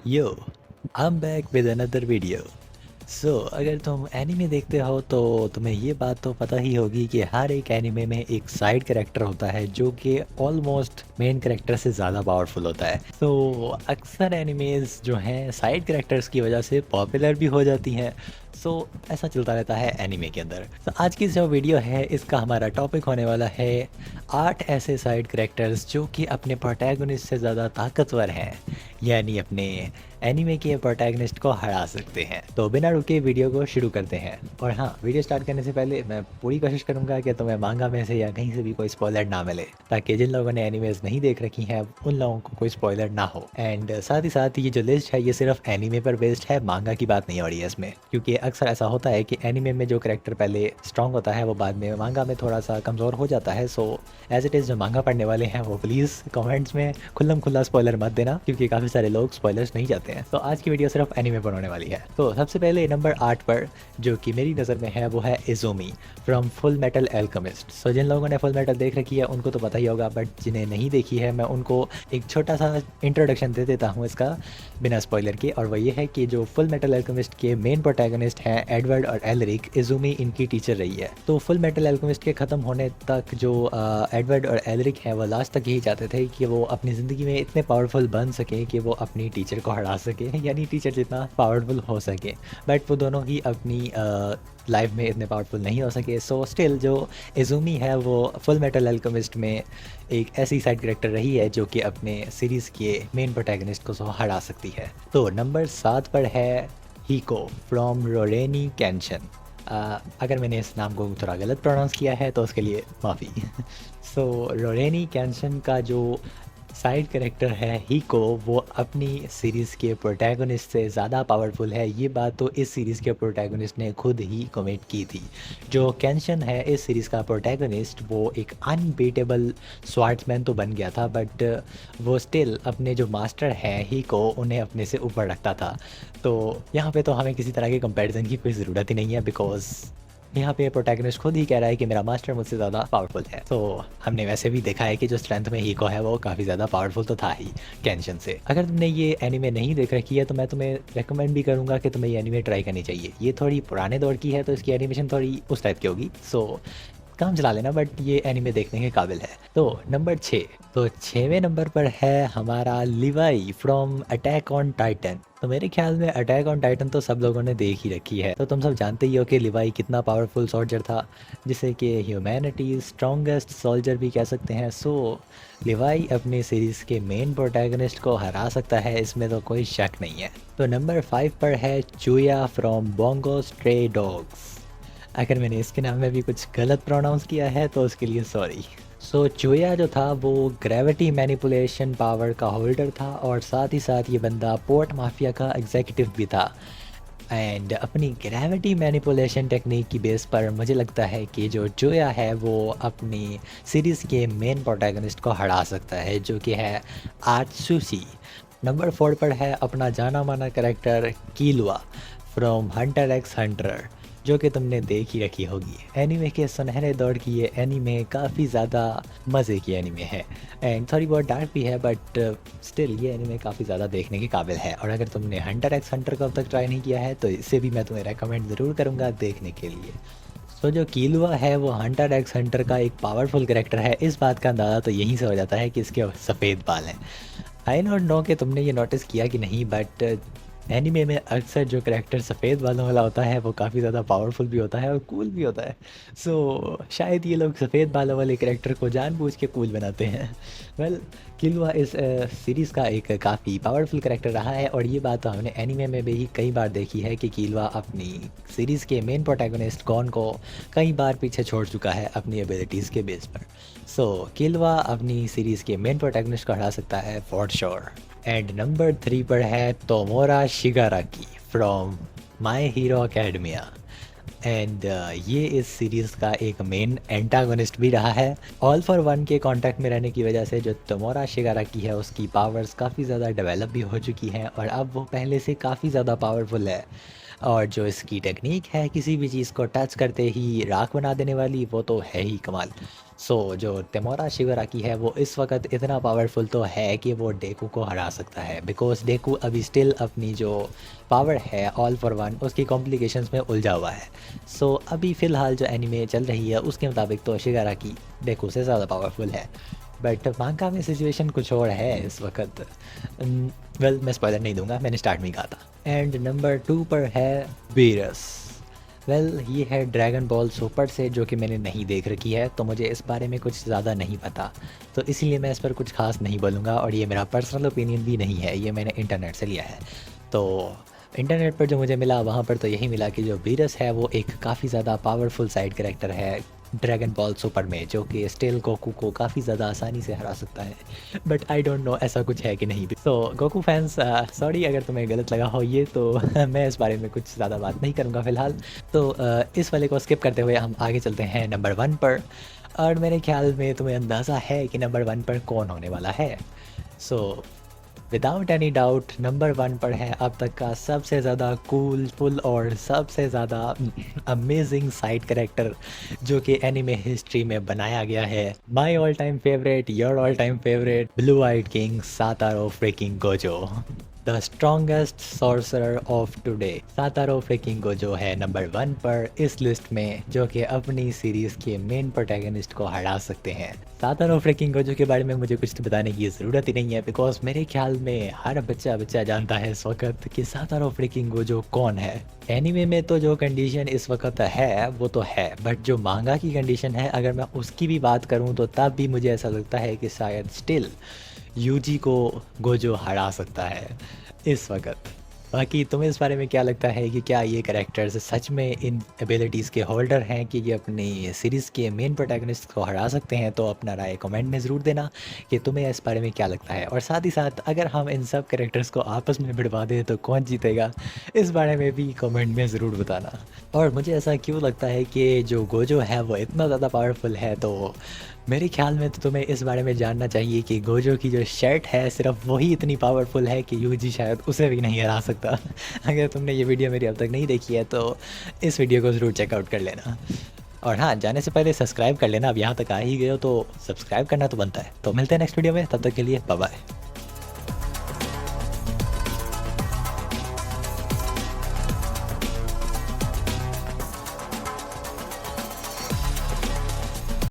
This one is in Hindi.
Yo I am back with another video. अगर तुम एनिमे देखते हो तो तुम्हें ये बात तो पता ही होगी कि हर एक एनिमे में एक साइड कैरेक्टर होता है जो कि ऑलमोस्ट मेन कैरेक्टर से ज़्यादा पावरफुल होता है। अक्सर एनिमेज जो हैं साइड कैरेक्टर्स की वजह से पॉपुलर भी हो जाती हैं। ऐसा चलता रहता है एनिमे के अंदर। आज की जो वीडियो है इसका हमारा टॉपिक होने वाला है 8 ऐसे साइड कैरेक्टर्स जो कि अपने प्रोटैगनिस्ट से ज़्यादा ताकतवर हैं, यानी अपने एनिमे के प्रोटैगनिस्ट को हरा सकते हैं। तो बिना रुके वीडियो को शुरू करते हैं। और हाँ, वीडियो स्टार्ट करने से पहले मैं पूरी कोशिश करूंगा कि तुम्हें मांगा में से या कहीं से भी कोई स्पॉइलर ना मिले, ताकि जिन लोगों ने एनिमेज नहीं देख रखी हैं उन लोगों को कोई स्पॉइलर ना हो। एंड साथ ही साथ ये जो लिस्ट है ये सिर्फ एनिमे पर बेस्ड है, मांगा की बात नहीं हो रही है इसमें, क्योंकि अक्सर ऐसा होता है कि एनिमे में जो करेक्टर पहले स्ट्रॉन्ग होता है वो बाद में मांगा में थोड़ा सा कमज़ोर हो जाता है। एज इट इज़ जो मांगा पढ़ने वाले हैं वो प्लीज़ कमेंट्स में खुल्लम खुल्ला स्पॉइलर मत देना, क्योंकि काफ़ी सारे लोग स्पॉयलर्स नहीं चाहते हैं। तो आज की वीडियो सिर्फ एनिमे पर होने वाली है। तो सबसे पहले नंबर 8 पर जो कि मेरी नज़र में है वो है Izumi from Fullmetal Alchemist. जिन लोगों ने फुल मेटल देख रखी है उनको तो पता ही होगा, बट जिन्हें नहीं देखी है मैं उनको एक छोटा सा इंट्रोडक्शन दे देता हूँ इसका बिना स्पॉइलर के। और वो ये है कि जो फुल मेटल एल्केमिस्ट के मेन प्रोटैगनिस्ट हैं एडवर्ड और एलरिक, इज़ुमी इनकी टीचर रही है। तो फुल मेटल एल्केमिस्ट के ख़त्म होने तक जो एडवर्ड और एलरिक हैं वो लास्ट तक यही चाहते थे कि वो अपनी ज़िंदगी में इतने पावरफुल बन सके कि वो अपनी टीचर को हरा सके, यानी टीचर जितना पावरफुल हो सके। बट वो दोनों ही अपनी लाइफ में इतने पावरफुल नहीं हो सके। स्टिल जो इज़ुमी है वो फुल मेटल एल्केमिस्ट में एक ऐसी साइड कैरेक्टर रही है जो कि अपने सीरीज़ के मेन प्रोटैगनिस्ट को हरा सकती है। तो नंबर 7 पर है हीको फ्रॉम रोरेनी कैंशन। अगर मैंने इस नाम को थोड़ा गलत प्रोनाउंस किया है तो उसके लिए माफ़ी। रोरेनी कैंशन का जो साइड कैरेक्टर है हीको, वो अपनी सीरीज़ के प्रोटैगनिस्ट से ज़्यादा पावरफुल है। ये बात तो इस सीरीज़ के प्रोटैगनिस्ट ने खुद ही कमेंट की थी। जो कैंशन है इस सीरीज़ का प्रोटैगनिस्ट, वो एक अनबीटेबल स्वार्ड्समैन तो बन गया था, बट वो स्टिल अपने जो मास्टर हैं हीको उन्हें अपने से ऊपर रखता था। तो यहाँ पे तो हमें किसी तरह के कंपैरिजन की कोई ज़रूरत ही नहीं है, बिकॉज यहाँ पे प्रोटैगनिस्ट खुद ही कह रहा है कि मेरा मास्टर मुझसे ज़्यादा पावरफुल है। हमने वैसे भी देखा है कि जो स्ट्रेंथ में हीको है वो काफ़ी ज़्यादा पावरफुल तो था ही कैंशन से। अगर तुमने ये एनीमे नहीं देख रखी है तो मैं तुम्हें रेकमेंड भी करूँगा कि तुम्हें ये एनीमे ट्राई करनी चाहिए। ये थोड़ी पुराने दौर की है तो इसकी एनिमेशन थोड़ी उस टाइप की होगी, काम चला लेना, बट ये एनीमे देखने के काबिल है। तो नंबर 6, तो 6वें नंबर पर है हमारा Levi from attack on Titan. तो मेरे ख्याल में अटैक ऑन टाइटन तो सब लोगों ने देख ही रखी है, तो तुम सब जानते ही हो कि लिवाई कितना पावरफुल सोल्जर था, जिसे कि ह्यूमैनिटी स्ट्रॉन्गेस्ट सोल्जर भी कह सकते हैं। लिवाई अपनी सीरीज़ के मेन प्रोटैगनिस्ट को हरा सकता है, इसमें तो कोई शक नहीं है। तो नंबर 5 पर है चूया फ्रॉम बोंगो स्ट्रे डॉग्स। अगर मैंने इसके नाम में भी कुछ गलत प्रोनाउंस किया है तो उसके लिए सॉरी। चूया जो था वो ग्रेविटी मैनिपुलेशन पावर का होल्डर था, और साथ ही साथ ये बंदा पोर्ट माफिया का एग्जीक्यूटिव भी था। एंड अपनी ग्रेविटी मैनिपुलेशन टेक्निक की बेस पर मुझे लगता है कि जो चूया है वो अपनी सीरीज़ के मेन प्रोटैगनिस्ट को हरा सकता है, जो कि है आत्सुशी। नंबर 4 पर है अपना जाना माना character Killua from Hunter X Hunter, जो कि तुमने देख ही रखी होगी। एनीमे के सुनहरे दौर की ये एनीमे काफ़ी ज़्यादा मज़े की एनीमे है, एंड थोड़ी बहुत डार्क भी है, बट स्टिल ये एनीमे काफ़ी ज़्यादा देखने के काबिल है। और अगर तुमने हंटर एक्स हंटर को अब तक ट्राई नहीं किया है तो इससे भी मैं तुम्हें रेकमेंड ज़रूर करूँगा देखने के लिए। जो कीलुआ है वो हंटर एक्स हंटर का एक पावरफुल कैरेक्टर है। इस बात का अंदाज़ा तो यहीं से हो जाता है कि इसके सफ़ेद बाल हैं। आई डोंट नो कि तुमने ये नोटिस किया कि नहीं, बट एनीमे में अक्सर जो करैक्टर सफ़ेद बालों वाला होता है वो काफ़ी ज़्यादा पावरफुल भी होता है और कूल भी होता है। शायद ये लोग सफ़ेद बालों वाले करैक्टर को जानबूझ के कूल बनाते हैं। वेल, किलुआ इस सीरीज़ का एक काफ़ी पावरफुल करैक्टर रहा है, और ये बात तो हमने एनीमे में भी कई बार देखी है कि किलुआ अपनी सीरीज़ के मेन प्रोटैगनिस्ट गॉन को कई बार पीछे छोड़ चुका है अपनी एबिलिटीज़ के बेस पर। किलुआ अपनी सीरीज़ के मेन प्रोटैगनिस्ट को हरा सकता है फॉर श्योर। एंड नंबर 3 पर है Tomura Shigaraki from My Hero Academia. And ये इस सीरीज़ का एक मेन एंटागोनिस्ट भी रहा है। ऑल फॉर वन के कांटेक्ट में रहने की वजह से जो तोमोरा शिगाराकी है उसकी पावर्स काफ़ी ज़्यादा डेवलप भी हो चुकी हैं, और अब वो पहले से काफ़ी ज़्यादा पावरफुल है। और जो इसकी टेक्निक है किसी भी चीज़ को टच करते ही राख बना देने वाली, वो तो है ही कमाल। जो तेमोरा शिवराकी है वो इस वक़्त इतना पावरफुल तो है कि वो डेकू को हरा सकता है, बिकॉज़ डेकू अभी स्टिल अपनी जो पावर है ऑल फॉर वन उसकी कॉम्प्लिकेशंस में उलझा हुआ है। अभी फ़िलहाल जो एनीमे चल रही है उसके मुताबिक तो शिगाराकी डेकू से ज़्यादा पावरफुल है। बट मांगा में सिचुएशन कुछ और है इस वक़्त। वेल मैं स्पॉइलर नहीं दूँगा, मैंने स्टार्ट में ही कहा था। एंड नंबर 2 पर है वीरस। वेल ये है ड्रैगन बॉल सुपर से, जो कि मैंने नहीं देख रखी है, तो मुझे इस बारे में कुछ ज़्यादा नहीं पता। तो इसीलिए मैं इस पर कुछ ख़ास नहीं बोलूँगा और ये मेरा पर्सनल ओपिनियन भी नहीं है, ये मैंने इंटरनेट से लिया है। तो इंटरनेट पर जो मुझे मिला वहाँ पर तो यही मिला कि जो वीरस है वो एक काफ़ी ज़्यादा पावरफुल साइड कैरेक्टर है ड्रैगन बॉल सुपर में, जो कि स्टिल गोकू को काफ़ी ज़्यादा आसानी से हरा सकता है। बट आई डोंट नो ऐसा कुछ है कि नहीं भी। गोकू फैंस सॉरी अगर तुम्हें गलत लगा हो ये, तो मैं इस बारे में कुछ ज़्यादा बात नहीं करूँगा फ़िलहाल। इस वाले को स्किप करते हुए हम आगे चलते हैं नंबर 1 पर। और मेरे ख्याल में तुम्हें अंदाज़ा है कि नंबर 1 पर कौन होने वाला है। So without any doubt number 1 पर है अब तक का सबसे ज़्यादा कूल फुल और सबसे ज़्यादा अमेजिंग साइड कैरेक्टर जो कि एनिमे हिस्ट्री में बनाया गया है। My all time favourite, your all time favourite, blue eyed king Satoru freaking Gojo, the strongest sorcerer of today. Satoru freaking Gojo है नंबर 1 पर इस लिस्ट में, जो कि अपनी सीरीज़ के मेन प्रोटैगनिस्ट को हरा सकते हैं। सातारो फ्रिकिंग गोजो के बारे में मुझे कुछ तो बताने की ज़रूरत ही नहीं है, बिकॉज मेरे ख्याल में हर बच्चा जानता है इस वक्त कि सातारो फ्रिकिंग गोजो कौन है। एनीमे में तो जो कंडीशन इस वक्त है वो तो है, बट जो मांगा की कंडीशन है अगर मैं उसकी भी बात करूँ तो तब भी मुझे ऐसा लगता है कि शायद स्टिल यूजी को गोजो हरा सकता है इस वक्त। बाकी तुम्हें इस बारे में क्या लगता है कि क्या ये कैरेक्टर्स सच में इन एबिलिटीज़ के होल्डर हैं कि ये अपनी सीरीज़ के मेन प्रोटैगनिस्ट को हरा सकते हैं? तो अपना राय कमेंट में ज़रूर देना कि तुम्हें इस बारे में क्या लगता है। और साथ ही साथ अगर हम इन सब कैरेक्टर्स को आपस में भिड़वा दें तो कौन जीतेगा, इस बारे में भी कमेंट में ज़रूर बताना। और मुझे ऐसा क्यों लगता है कि जो गोजो है वो इतना ज़्यादा पावरफुल है, तो मेरे ख्याल में तो तुम्हें इस बारे में जानना चाहिए कि गोजो की जो शर्ट है सिर्फ वही इतनी पावरफुल है कि यूजी शायद उसे भी नहीं हरा सकता। अगर तुमने ये वीडियो मेरी अब तक नहीं देखी है तो इस वीडियो को ज़रूर चेकआउट कर लेना। और हाँ, जाने से पहले सब्सक्राइब कर लेना, अब यहाँ तक आ ही गए हो तो सब्सक्राइब करना तो बनता है। तो मिलते हैं नेक्स्ट वीडियो में, तब तक के लिए बाय बाय।